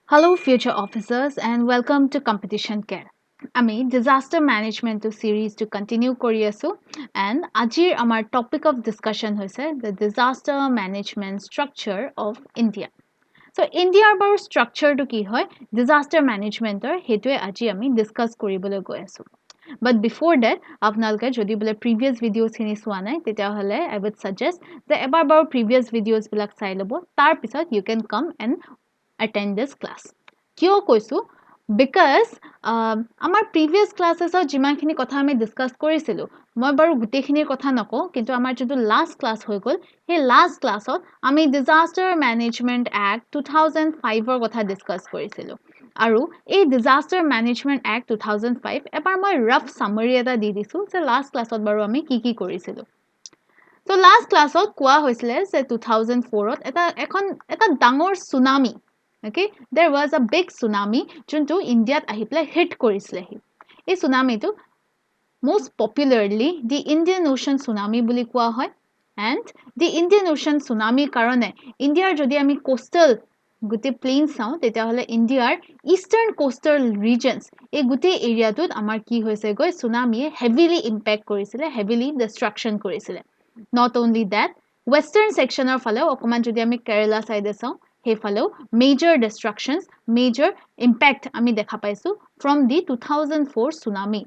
Hello, future officers, and welcome to Competition Care. আমি disaster management series to continue কৰি আছো and আজিৰ আমাৰ topic of discussion হৈছে the disaster management structure of India. So Indiaৰ বাৰু structure টো কি হয় disaster managementৰ হেতুৱে আজি আমি discuss কৰিবলৈ গৈ আছো. But before that, আপোনালোকে যদি বোলে previous videos খিনি চোৱা নাই তেতিয়াহলে I would suggest যে এবাৰ বাৰু previous videos বিলাক চাই ল'ব তাৰ পিছত you can come and attend this class. কিয় কৈছো because আমাৰ previous classes যিমানখিনি কথা আমি discuss কৰিছিলো মই বাৰু গোটেইখিনিৰ কথা নকওঁ কিন্তু আমাৰ যিটো last class হৈ গ'ল সেই last classত আমি disaster management act 2005 ৰ কথা discuss কৰিছিলো আৰু এই disaster management act 2005 এবাৰ মই rough summary এটা দি দিছো যে last classত বাৰু আমি কি কৰিছিলো so last classত কোৱা হৈছিলে যে 2004ত এটা ডাঙৰ tsunami. Okay, there was a big tsunami যোনটো ইণ্ডিয়াত আহি পেলাই হিট কৰিছিলেহি এই tsunami-টো most popularly the Indian Ocean tsunami বুলি কোৱা হয় and the Indian Ocean tsunami কাৰণে ইণ্ডিয়াৰ যদি আমি coastal গোটেই প্লেইন চাওঁ তেতিয়াহলে ইণ্ডিয়াৰ ইষ্টাৰ্ণ coastal regions এই গোটেই এৰিয়াটোত আমাৰ কি হৈছে গৈ tsunami-এ heavily impact কৰিছিলে heavily destruction কৰিছিলে not only that western sectionৰ ফালেও অকমান যদি আমি কেৰালা সাইডে চাওঁ হেফালেও major destructions major impact আমি দেখা পাইছো from the 2004 tsunami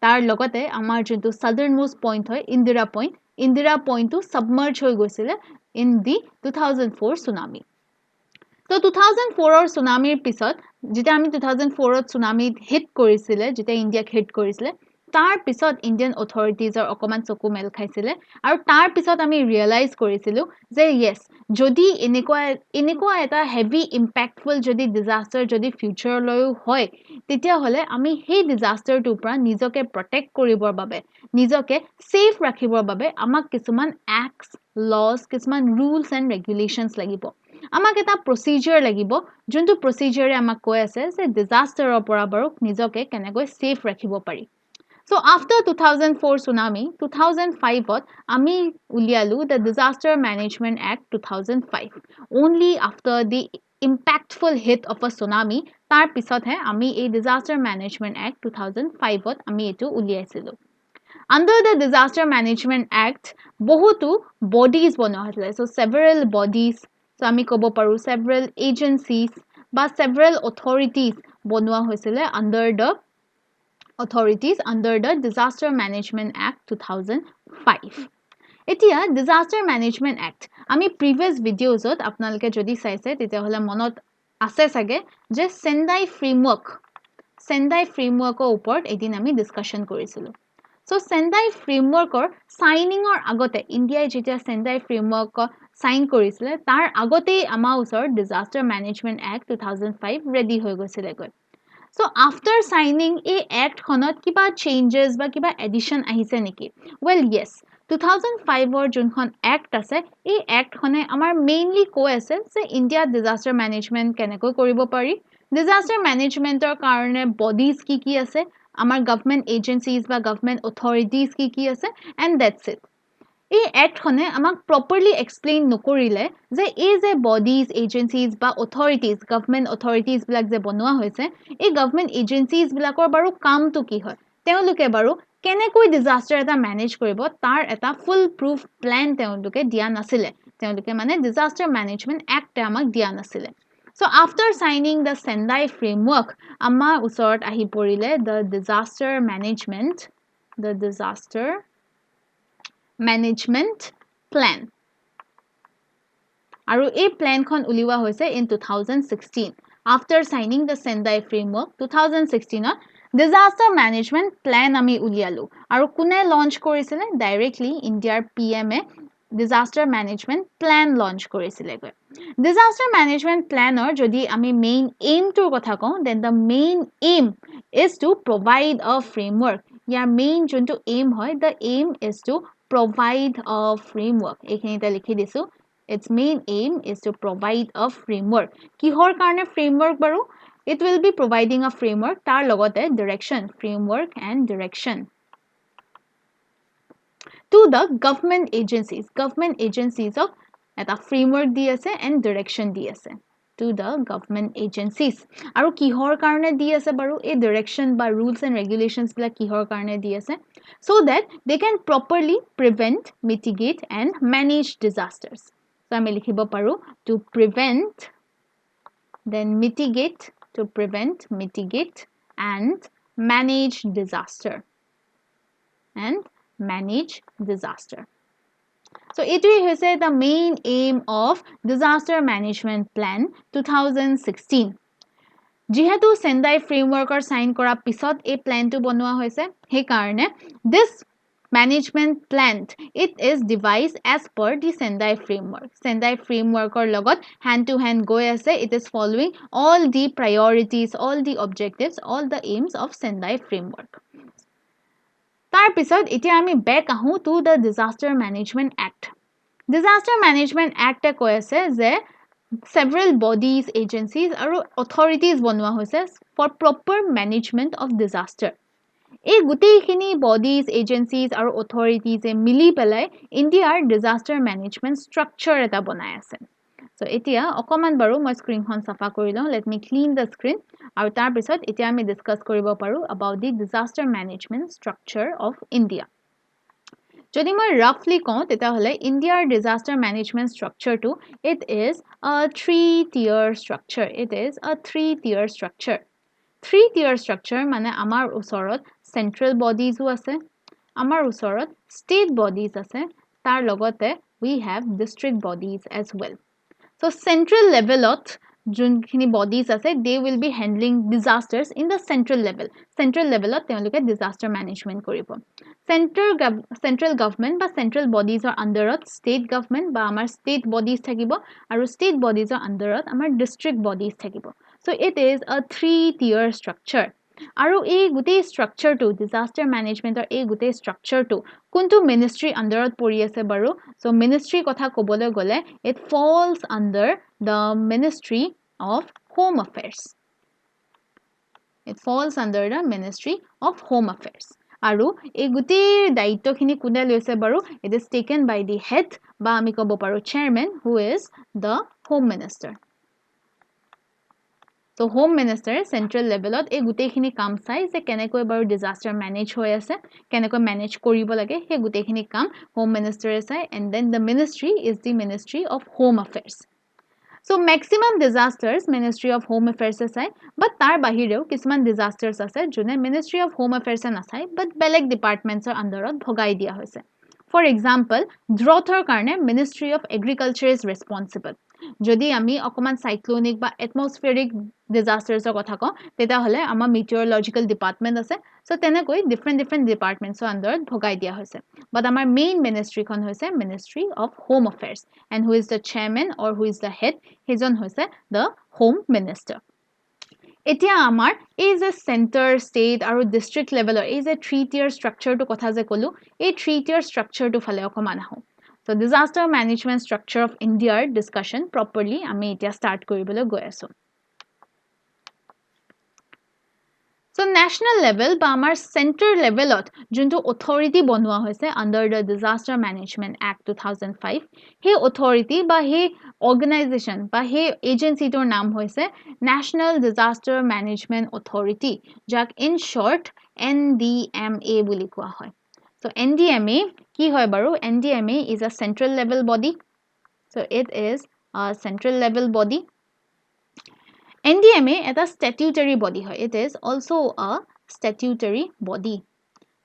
তাৰ লগতে আমাৰ যোনটো southern most point হয় ইন্দিৰা point টো submerge হৈ গৈছিলে in the 2004 tsunami তো 2004 ৰ tsunami ৰ পিছত যেতিয়া আমি 2004 ত tsunami hit কৰিছিলে যেতিয়া ইণ্ডিয়াক hit কৰিছিলে তাৰ পিছত ইণ্ডিয়ান অথৰিটিজ অকমান চকু মেল খাইছিলে আৰু তাৰ পিছত আমি ৰিয়েলাইজ কৰিছিলো যে yes যদি এনেকুৱা এটা হেভি ইম্পেক্টফুল যদি ডিজাস্টাৰ যদি ফিউচাৰলৈও হয় তেতিয়া হলে আমি সেই ডিজাস্টাৰটোৰ পৰা নিজকে প্ৰটেক্ট কৰিবৰ বাবে নিজকে সেফ ৰাখিবৰ বাবে আমাক কিছুমান এক্টস লজ কিছুমান ৰুলস এণ্ড ৰেগুলেশনস লাগিব আমাক এটা প্ৰচিডিউৰ লাগিব যোনটো প্ৰচিডিউৰে আমাক কৈ আছে যে ডিজাস্টাৰৰ পৰা বাৰু নিজকে কেনেকৈ সেফ ৰাখিব পাৰি So after 2004 tsunami, 2005 আমি উলিয়ালো the Disaster Management Act 2005. Only after the impactful hit of a tsunami, তাৰ পিছতহে আমি এই Disaster Management Act 2005 আমি এটো উলিয়াইছিলো. Under the Disaster Management Act, বহুতো bodies বনোৱা হৈছিলে. So several bodies, so আমি ক'ব পাৰো several agencies বা several authorities বনোৱা হৈছিলে under the Disaster Management Act 2005. এতিয়া Disaster Management Act আমি previous videosত আপোনালোকে যদি চাইছে তেতিয়াহলে মনত আছে চাগে যে Sendai framework ওপৰত এদিন আমি discussion কৰিছিলো So Sendai framework signing আগতে ইণ্ডিয়াই যেতিয়া Sendai framework sign কৰিছিলে তাৰ আগতেই আমাৰ ওচৰত Disaster Management Act 2005 ready হৈ গৈছিলে So after signing a act খনত কিবা changes বা কিবা addition আহিছে নেকি Well yes 2005 ৰ যোনখন act আছে এই act খনে আমাৰ mainly কৈ আছে যে ইণ্ডিয়া disaster management কেনেকৈ কৰিব পাৰি disaster management ৰ কাৰণে bodies কি আছে আমাৰ government agencies বা government authorities কি আছে and that's it এই act খনে আমাক properly explain নকৰিলে যে এই যে bodies agencies বা authorities government authorities বিলাক যে বনোৱা হৈছে এই government agencies বিলাকৰ বাৰু কামটো কি হয় তেওঁলোকে বাৰু কেনেকৈ disaster এটা manage কৰিব তাৰ এটা full proof plan তেওঁলোকে দিয়া নাছিলে তেওঁলোকে মানে disaster management act আমাক দিয়া নাছিলে So after signing the Sendai framework আমাৰ ওচৰত আহি পৰিলে the disaster management plan আৰু এই plan খন উলিওৱা হৈছে in 2016 after signing the Sendai framework 2016 disaster management plan আমি উলিয়ালো আৰু কোনে launch কৰিছিলে directly Indiaৰ PM disaster management plan launch কৰিছিলে disaster management planৰ যদি আমি main aim টোৰ কথা কওঁ then the main aim is to provide a framework year main যোনটো aim হয় the aim is to provide a framework এইখিনিতে লিখি দিছো its main aim is to provide a framework কিহৰ কাৰণে framework বাৰু it will be providing a framework তাৰ লগতে framework and direction to the government agencies of এটা framework দি আছে and direction দি আছে to the government agencies. আৰু কিহৰ কাৰণে দি আছে বাৰু এই direction বা rules and regulations বিলাক কিহৰ কাৰণে দি আছে so that they can properly prevent, mitigate and manage disasters. So আমি লিখিব পাৰো to prevent, then mitigate, to prevent, mitigate and manage disaster. And manage disaster. So it is the main aim of Disaster Management Plan 2016. যিহেতু Sendai framework sign কৰা পিছত এই plan টো বনোৱা হৈছে সেই কাৰণে this management plan it is devised as per the Sendai framework. Sendai framework লগত hand to hand গৈ আছে. It is following all the priorities, all the objectives, all the aims of Sendai framework. তাৰ পিছত এতিয়া আমি back আহো to the Disaster Management Act. Disaster Management Act কৈ আছে যে several bodies, agencies আৰু authorities বনোৱা হৈছে for proper management of disaster. এই গোটেইখিনি bodies, agencies আৰু authorities মিলি পেলাই Indiaৰ disaster management structure এটা বনাই আছে. So এতিয়া অকমান বাৰু মই স্ক্ৰিনখন সাফা কৰি লওঁ. Let me clean the screen. আৰু তাৰ পিছত এতিয়া আমি ডিসকাস কৰিব পাৰো about the disaster management structure of India. যদি মই roughly কওঁ তেতিয়া হলে Indiaৰ disaster management structure টো it is a 3-tier structure. It is a 3-tier structure. 3-tier structure মানে আমাৰ ওচৰত central bodies ও আছে, আমাৰ ওচৰত state bodies আছে, তাৰ লগতে we have district bodies as well. So central levelot যোনখিনি bodies আছে they will be handling disasters in the central level. Central levelot তেওঁলোকে disaster management কৰিব. Central government বা central bodies are underত state government বা আমাৰ state bodies থাকিব আৰু state bodies are underত আমাৰ district bodies থাকিব. So it is a 3-tier structure. আৰু এই গোটেই structure টো disaster management এই গোটেই structure টো কোনটো ministry underত পৰি আছে বাৰু? So ministry কথা ক'বলৈ গলে it falls under the Ministry of Home Affairs. It falls under the Ministry of Home Affairs. আৰু এই গোটেই দায়িত্বখিনি কোনে লৈছে বাৰু? It is taken by the head বা আমি ক'ব পাৰো chairman who is the Home Minister. So Home Minister central levelot এই গোটেইখিনি কাম চাই যে কেনেকৈ বাৰু disaster manage হৈ আছে, কেনেকৈ manage কৰিব লাগে সেই গোটেইখিনি কাম Home Minister চাই and then the ministry is the Ministry of Home Affairs. So maximum disasters Ministry of Home Affairs চাই but তাৰ বাহিৰেও কিছুমান disasters আছে যোনে Ministry of Home Affairs নাচাই but বেলেগ departments underত ভগাই দিয়া হৈছে. For example, droughতৰ কাৰণে Ministry of Agriculture is responsible. যদি আমি অকমান cyclonic বা atmospheric disasters কথা কওঁ তেতিয়া হলে আমাৰ meteorological department আছে. So তেনেকৈ different departments underত ভগাই দিয়া হৈছে. But আমাৰ main ministry খন হৈছে Ministry of Home Affairs and who is the chairman or who is the head সেইজন হৈছে the Home Minister. এতিয়া আমাৰ এই যে center, state আৰু district levelৰ এই যে 3-tier structure টো কথা যে ক'লো এই 3-tier structure টো ফালে অকমান আহো. So disaster management structure of Indiaৰ discussion properly আমি এতিয়া start কৰিবলৈ গৈ আছো. So national level বা আমাৰ center levelot যোনটো authority বনোৱা হৈছে under the Disaster Management Act 2005 সেই authority বা সেই organization বা সেই agency টোৰ নাম হৈছে National Disaster Management Authority যাক in short NDMA বুলি কোৱা হয়. So NDMA কি হয় বাৰু? NDMA is a central level body. So it is a central level body. NDMA এটা statutory body হয়. It is also a statutory body.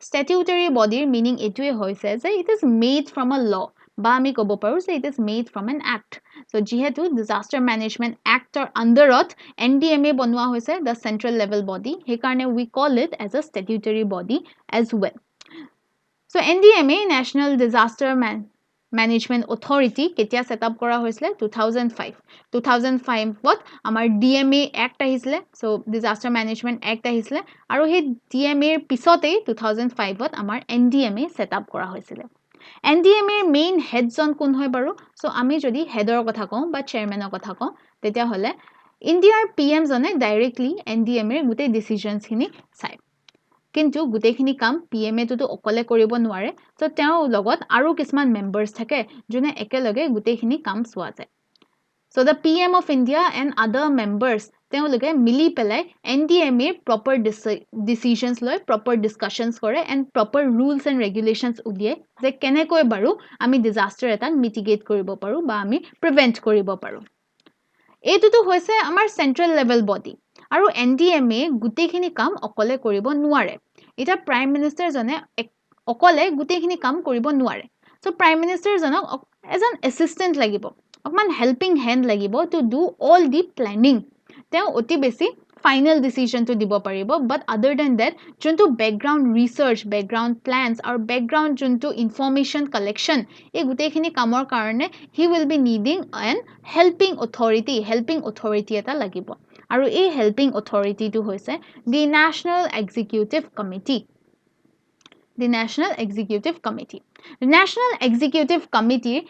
Statutory body meaning এইটোৱে হৈছে যে it is made from a law বা আমি ক'ব পাৰো যে it is made from an act. So যিহেতু Disaster Management Actৰ underত NDMA বনোৱা হৈছে the central level body সেইকাৰণে we call it as a statutory body as well. So NDMA National Disaster Management Authority কেতিয়া set up কৰা হৈছিলে 2005 2005ত আমাৰ DMA Act আহিছিলে so Disaster Management Act আহিছিলে আৰু সেই DMA ৰ পিছতেই 2005ত আমাৰ NDMA set up কৰা হৈছিলে NDMA ৰ main head জন কোন হয় বাৰু so আমি যদি headৰ কথা কওঁ বা chairmanৰ কথা কওঁ তেতিয়া হলে Indiaৰ PM জনে directly NDMA ৰ গোটেই decisions খিনি চাই কিন্তু গুটেখিনি কাম PMA টো অকলে কৰিব নোৱাৰে so তেওঁ লগত আৰু কিছুমান members থাকে যোনে একেলগে গুটেখিনি কাম চোৱা যায় So the PM of India and other members তেওঁলোকে মিলি পেলাই NDMA proper decisions লয়, proper discussions কৰে and proper rules and regulations উলিয়ায় যে কেনেকৈ বাৰু আমি disaster এটা mitigate কৰিব পাৰো বা আমি prevent কৰিব পাৰো এইটোতো হৈছে আমাৰ central level body আৰু NDMA গুটেইখিনি কাম অকলে কৰিব নোৱাৰে এটা prime minister জনে অকলে গুটেইখিনি কাম কৰিব নোৱাৰে so prime minister জনক as an assistant লাগিব অকমান helping hand লাগিব to do all the planning তেওঁ অতি বেছি final decision to দিব পাৰিব but other than that যোনটো background research background plans আৰু background যোনটো information collection এই গুটেইখিনি কামৰ কাৰণে he will be needing an helping authority এটা লাগিব আৰু এই helping authority টো হৈছে the National Executive Committee the National Executive Committee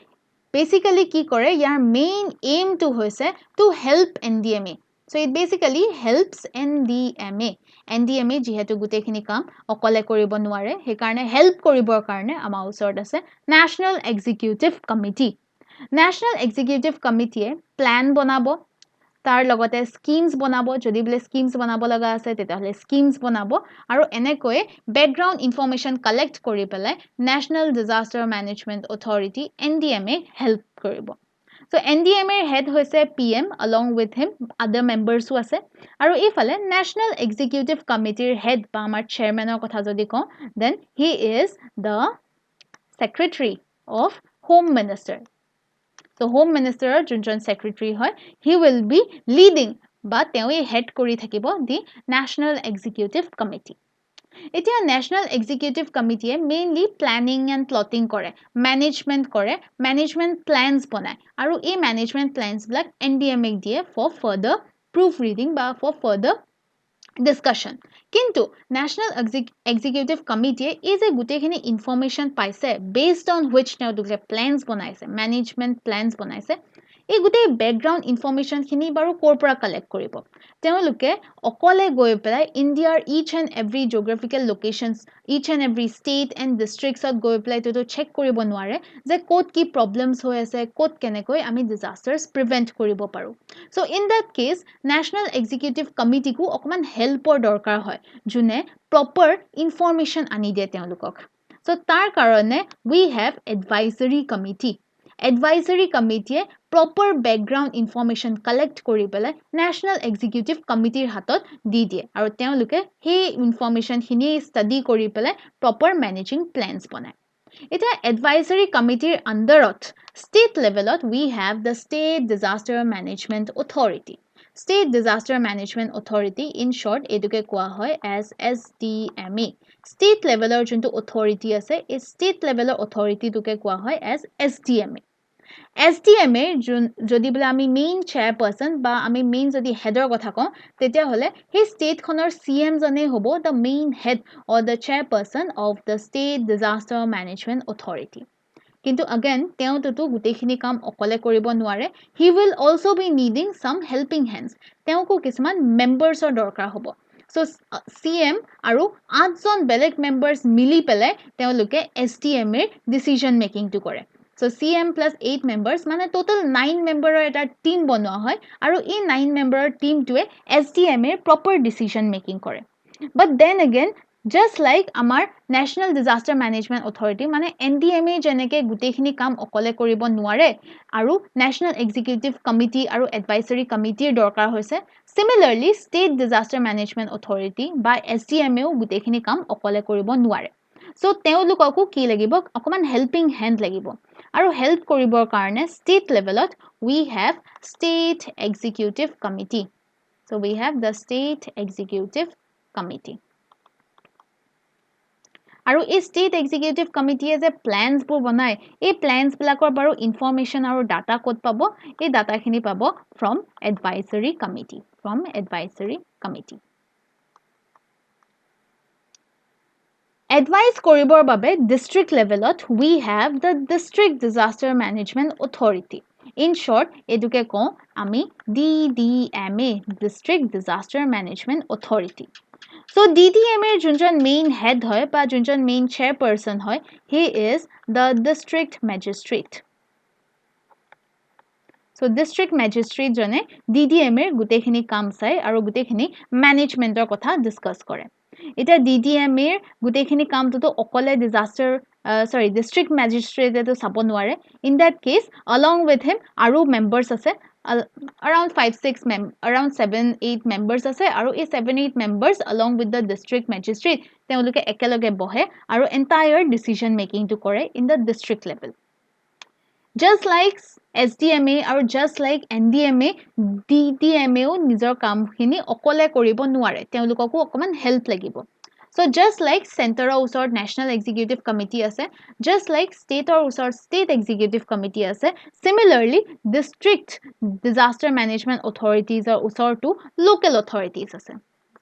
basically কি কৰে ইয়াৰ main aim to hoise to help NDMA so it basically helps NDMA যেহেতু গুটেইখিনি কাম অকলে কৰিব নোৱাৰে হে কাৰণে help কৰিবৰ কাৰণে আমাৰ ওচৰত আছে National Executive Committee plan বনাব তাৰ লগতে schemes বনাব যদি বলে schemes বনাব লগা আছে তেতিয়াহলে schemes বনাব আৰু এনেকৈ background information collect কৰি পেলাই National Disaster Management Authority NDMA help কৰিব so NDMA head হৈছে PM along with him other members who আছে আৰু ইফালে National Executive Committee head বা আমাৰ chairmanৰ কথা যদি কওঁ then he is the Secretary of Home Minister so Home Minister যোনজন secretary হয় he will be leading but তেওঁই head কৰি থাকিব the National Executive Committee এতিয়া National Executive Committee mainly planning and plotting কৰে management plans বনায় আৰু এই management plans বিলাক NDMA দিয়ে for further proofreading বা for further discussion কিন্তু National Executive Committee এই যে গুটেইখিনি information পাইছে based on which তেওঁলোকে plans বনাইছে management plans বনাইছে এই গুটেই background information খিনি বাৰু কৰ পৰা collect কৰিব তেওঁলোকে অকলে গৈ পেলাই Indiaৰ each and every geographical locations each and every state and districts ত গৈ পেলাই তো check কৰিব নোৱাৰে যে ক'ত কি problems হৈ আছে ক'ত কেনেকৈ আমি disasters prevent কৰিব পাৰো so in that case National Executive Committee কো অকমান helpৰ দৰকাৰ হয় যোনে proper information আনি দিয়ে তেওঁলোকক so তাৰ কাৰণে we have advisory committee proper background information collect কৰি পেলাই National Executive Committee হাতত দি দিয়ে আৰু তেওঁলোকে সেই information খিনি study কৰি পেলাই proper managing plans বনায় এটা advisory committee underত state levelত we have the State Disaster Management Authority in short এটোকে কোৱা হয় as SDMA state levelৰ যোনটো authority আছে এই state levelৰ authority টোকে কোৱা হয় as SDMA যদি বলে আমি main chairperson বা আমি main যদি headৰ কথা কওঁ তেতিয়া হলে সেই state খনৰ CM জনে হ'ব the main head or the chairperson of the State Disaster Management Authority কিন্তু again তেওঁটো গুটেইখিনি কাম অকলে কৰিব নোৱাৰে he will also be needing some helping hands তেওঁকো কিছুমান membersৰ দৰকাৰ হ'ব so CM আৰু 8 জন বেলেগ members মিলি পেলাই তেওঁলোকে SDMA decision making টো কৰে so CM plus 8 members মানে total 9 memberer এটা team বনোৱা হয় আৰু এই 9 memberer team টোৱে SDMA proper decision making কৰে but then again just like আমাৰ National Disaster Management Authority মানে NDMA যেনেকে গুটেইখিনি কাম অকলে কৰিব নোৱাৰে আৰু National Executive Committee আৰু Advisory Committee দৰকাৰ হৈছে similarly State Disaster Management Authority বা SDMA ও গুটেইখিনি কাম অকলে কৰিব নোৱাৰে so তেওঁলোককো কি লাগিব অকমান helping hand লাগিব আৰু help কৰিবৰ কাৰণে state levelত we have State Executive Committee so we have the State Executive Committee আৰু এই State Executive Committee যে plans বোৰ বনায় এই plans বিলাকৰ বাৰু information আৰু data ক'ত পাব এই data খিনি পাব from Advisory Committee Advice কৰিবৰ বাবে district levelত we have the District Disaster Management Authority in short এটোকে কওঁ আমি DDMA District Disaster Management Authority so DDMA যোনজন main head হয় বা যোনজন main chairperson হয় he is the district magistrate So district magistrate jone DDM er gutekhini kaam sai aru gutekhini management er kotha discuss kore. Eta DDM er gutekhini kaam to okole disaster district magistrate to sabo nware. In that case, along with him aru members ase around 7-8 members ase aru ei 7-8 members along with the district magistrate teoloke ekeloge bohe aru entire decision making to kore in the district level. Just like SDMA or just like NDMA, DDMA o nijor kaam khini okole koribo nware teolukoko okoman help lagibo. So just like center or usor national executive committee ase, just like state or usor state executive committee ase, similarly district disaster management authorities or usor to local authorities ase.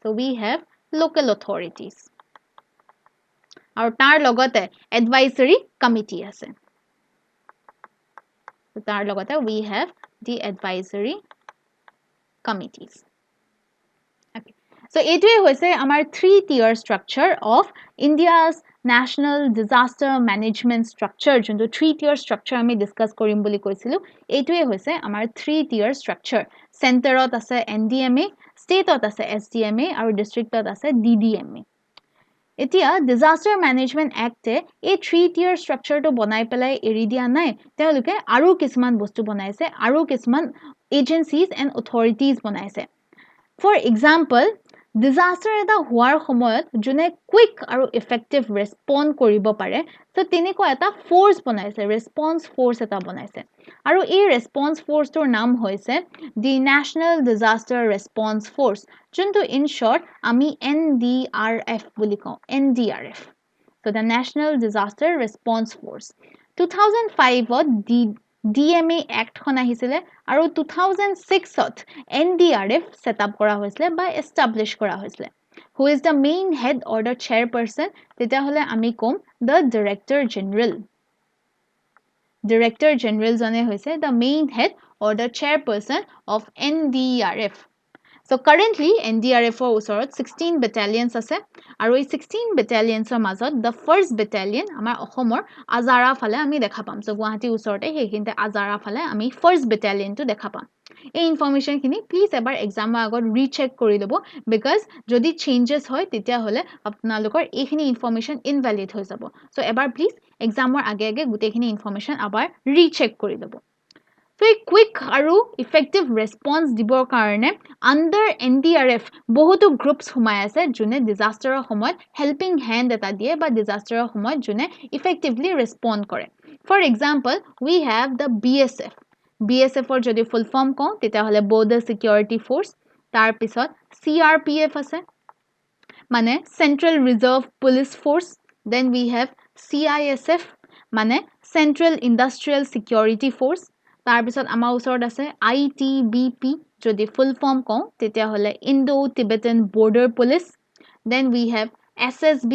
So we have local authorities. Aru tar logote advisory committee ase. So tar logote we have the advisory committees. Okay. So etue hoise amar 3-tier structure of India's national disaster management structure jonto 3-tier structure ami discuss korim boli koisilu etue hoise amar 3-tier structure. Center ot ase NDMA, state ot ase SDMA aru district ot ase DDMA. এতিয়া disaster management act এই 3-tier structure to বনাই পেলাই এৰি দিয়া নাই তেওঁলোকে আৰু কিছুমান বস্তু বনাইছে আৰু কিছুমান agencies and authorities বনাইছে for example disaster এটা হোৱাৰ সময়ত যোনে quick আৰু effective respond কৰিব পাৰে তো তেনেকুৱা এটা force বনাইছে response force এটা বনাইছে আৰু এই response force তোৰ নাম হৈছে the national disaster response force যোনটো in short আমি NDRF বুলি কওঁ NDRF so the national disaster response force 2005 to DMA Act খন আহিছিলে আৰু 2006 ত NDRF set up কৰা হৈছিলে বা establish কৰা হৈছিলে who is the main head or the chairperson তেতিয়া হলে আমি কম the director general জনে হৈছে the main head or the chairperson of NDRF so currently NDRF ৰ ওচৰত 16 battalions আছে আৰু এই 16 battalions ৰ মাজত the first battalion আমাৰ অসমৰ আজাৰা ফালে আমি দেখা পাম so গুৱাহাটী ওচৰতে হেকিনতে আজাৰা ফালে আমি first battalion টো দেখা পাম এই ইনফৰমেশন খিনি প্লিজ এবাৰ এক্সামৰ আগত ৰিচেক কৰি লব বিকজ যদি চেঞ্জেস হয় তেতিয়া হলে আপোনালোকৰ এইখিনি ইনফৰমেশন ইনভ্যালিড হৈ যাব so এবাৰ প্লিজ এক্সামৰ আগে আগে গুটেখিনি ইনফৰমেশন আবাৰ ৰিচেক কৰি লব so a quick aru effective response dibor karone under NDRF bohuto groups humai ase june disaster er homoy helping hand eta die ba disaster er homoy june effectively respond kore for example we have the BSF or jodi full form ko teta hole border security force tar pisot CRPF ase mane central reserve police force then we have CISF mane central industrial security force তাৰ পিছত আমাৰ ওচৰত আছে ITBP যদি ফুল form কওঁ তেতিয়া হলে Indo Tibetan Border Police then we have SSB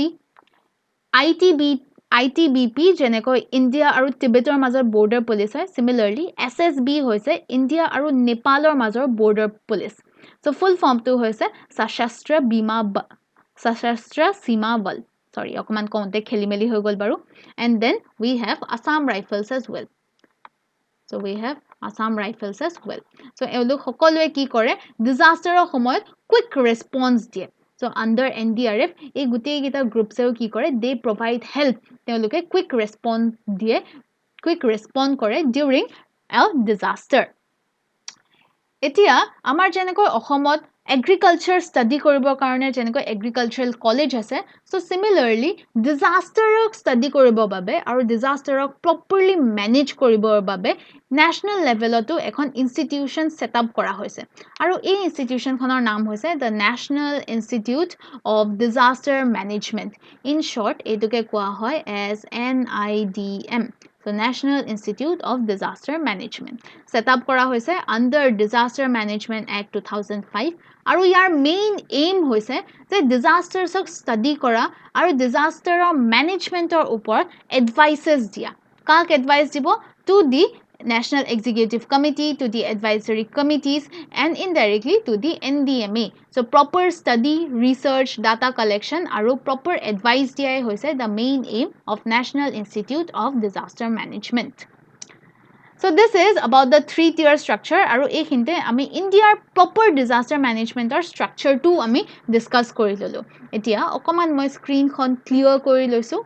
ITBP যেনেকৈ ইন্ডিয়া আৰু টিবেটৰ মাজৰ border police হয় similarly SSB হৈছে ইন্ডিয়া আৰু নেপালৰ মাজৰ border police so full form টো হৈছে সশস্ত্ৰ সীমা বল sorry অকমান কওঁতে খেলিমেলি হৈ গল বাৰু and then we have Assam Rifles as well so we have Assam Rifles as well so এওঁলোক সকলোৱে কি কৰে disaster ৰ সময়ত quick response দিয়ে so under NDRF এই গুটেই গিটা গ্ৰুপস এও কি কৰে they provide help তেওঁলোকে quick respond কৰে during a disaster এতিয়া আমাৰ যেনেকৈ অসমত agriculture study কৰিবৰ কাৰণে যেনেকৈ agricultural college আছে so similarly disaster study কৰিবৰ বাবে আৰু disaster properly manage কৰিবৰ বাবে national level to এখন institution set up কৰা হৈছে আৰু এই institution খনৰ নাম হৈছে the National Institute of Disaster Management in short এটোকে কোৱা হয় as NIDM so National Institute of Disaster Management set up kora hoise under Disaster Management Act 2005 aru yar main aim hoise je disasters ok study kora aru disaster management or upor advices dia kak advice dibo to the National Executive Committee to the advisory committees and indirectly to the NDMA so proper study research data collection aru proper advice dia hoise the main aim of National Institute of Disaster Management So this is about the 3-tier structure আৰু এইখিনিতে আমি ইণ্ডিয়াৰ proper disaster managementৰ structureটো আমি discuss কৰি ললো এতিয়া অকমান মই স্ক্ৰীনখন ক্লিয়াৰ কৰি লৈছো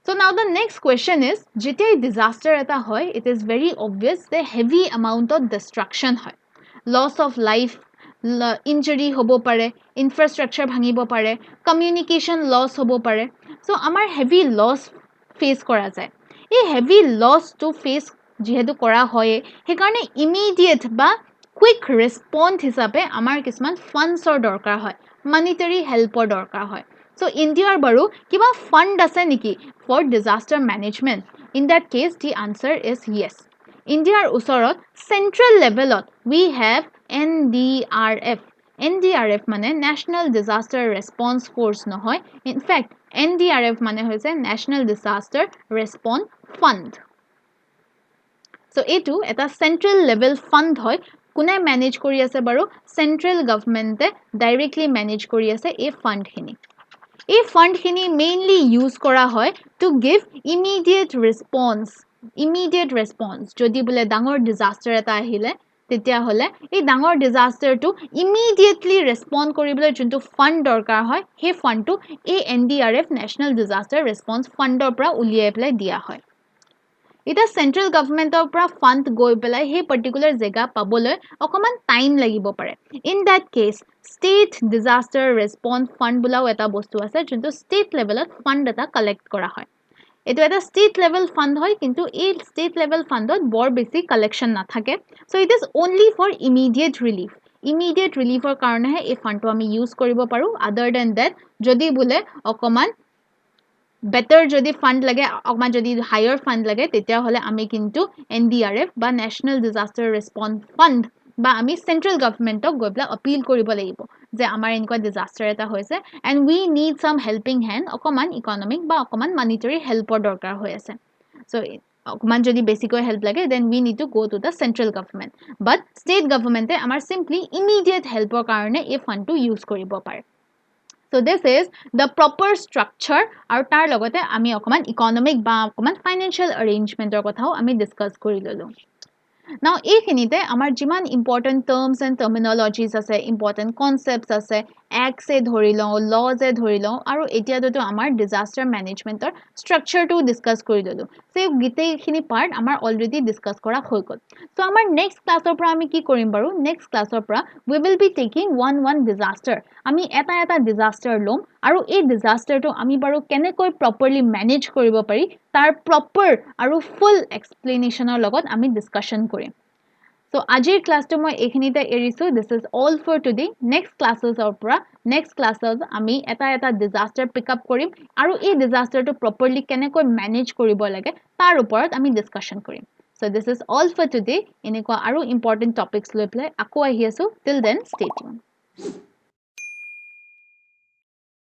So now the next question is যেতিয়া disaster এটা হয় it is very obvious the heavy amount of destruction হয় loss of life injury হ'ব পাৰে infrastructure ভাঙিব পাৰে communication loss হ'ব পাৰে so আমাৰ heavy loss face কৰা যায় এই heavy loss to face যেহেতু কৰা হয় সেইকাৰণে immediate বা quick response হিচাপে আমাৰ কিছুমান fundsৰ দৰকাৰ হয় monetary helpৰ দৰকাৰ হয় so Indiaৰ বাৰু কিবা fund আছে নেকি for disaster management in that case the answer is yes Indiaৰ ওচৰত central levelত we have NDRF মানে National Disaster Response Force নহয় in fact NDRF মানে হৈছে National Disaster Response Fund so এইটো এটা central level fund হয় কোনে manage কৰি আছে বাৰু central government directly manage কৰি আছে এই fund খিনি এই fund খিনি mainly use কৰা হয় to give immediate response যদি বোলে ডাঙৰ disaster এটা আহিলে তেতিয়া হলে এই ডাঙৰ disaster টো immediately respond কৰিবলৈ যোনটো fund দৰকাৰ হয় সেই fund টো এই NDRF National Disaster Response Fund ৰ পৰা উলিয়াই পেলাই দিয়া হয় এটা central government ৰ পৰা fund গৈ পেলাই সেই particular জেগা পাবলৈ অকমান time লাগিব পাৰে in that case state disaster response fund বুলাও এটা বস্তু আছে যোনটো state levelত fund এটা collect কৰা হয় এটো এটা state level fund হয় কিন্তু এই state level fundত বৰ বেছি collection নাথাকে so it is only for immediate reliefৰ কাৰণেহে এই fundটো আমি use কৰিব পাৰো other than that যদি বোলে অকমান better যদি fund লাগে অকমান যদি higher fund লাগে তেতিয়া হলে আমি কিন্তু NDRF বা National Disaster Response Fund বা আমি central governmentক গৈ পেলাই appeal কৰিব লাগিব যে আমাৰ এনেকুৱা disaster এটা হৈছে and we need some helping hand অকমান economic বা অকমান monetary helpৰ দৰকাৰ হৈ আছে so অকমান যদি বেছিকৈ help লাগে then we need to go to the central government but state government আমাৰ simply immediate helpৰ কাৰণে এই fundটো use কৰিব পাৰে So this is the proper structure আৰু তাৰ লগতে আমি অকমান economic বা অকমান financial arrangementৰ কথাও আমি discuss কৰি ললো Now এইখিনিতে আমাৰ যিমান important terms and terminologies আছে important concepts আছে acts ধৰি লও laws ধৰি লও আৰু এতিয়াটো আমাৰ disaster managementৰ structure টো discuss কৰি ললো so গিটেইখিনি part আমাৰ already discuss কৰা হৈ গল so আমাৰ next classৰ পৰা আমি কি কৰিম বাৰু next classৰ পৰা we will be taking one disaster আমি এটা disaster লম আৰু এই disaster টো আমি বাৰু কেনেকৈ properly manage কৰিব পাৰি তাৰ proper আৰু full explanationৰ লগত আমি discussion কৰিম So আজিৰ ক্লাসটো মই এইখিনিতে এৰিছো this is all for today next classes পৰা next classes আমি এটা disaster pick up কৰিম আৰু এই disaster টো properly কেনেকৈ manage কৰিব লাগে তাৰ ওপৰত আমি discussion কৰিম so this is all for today এনেকুৱা আৰু important topics লৈ পেলাই আকৌ আহি আছো till then stay tuned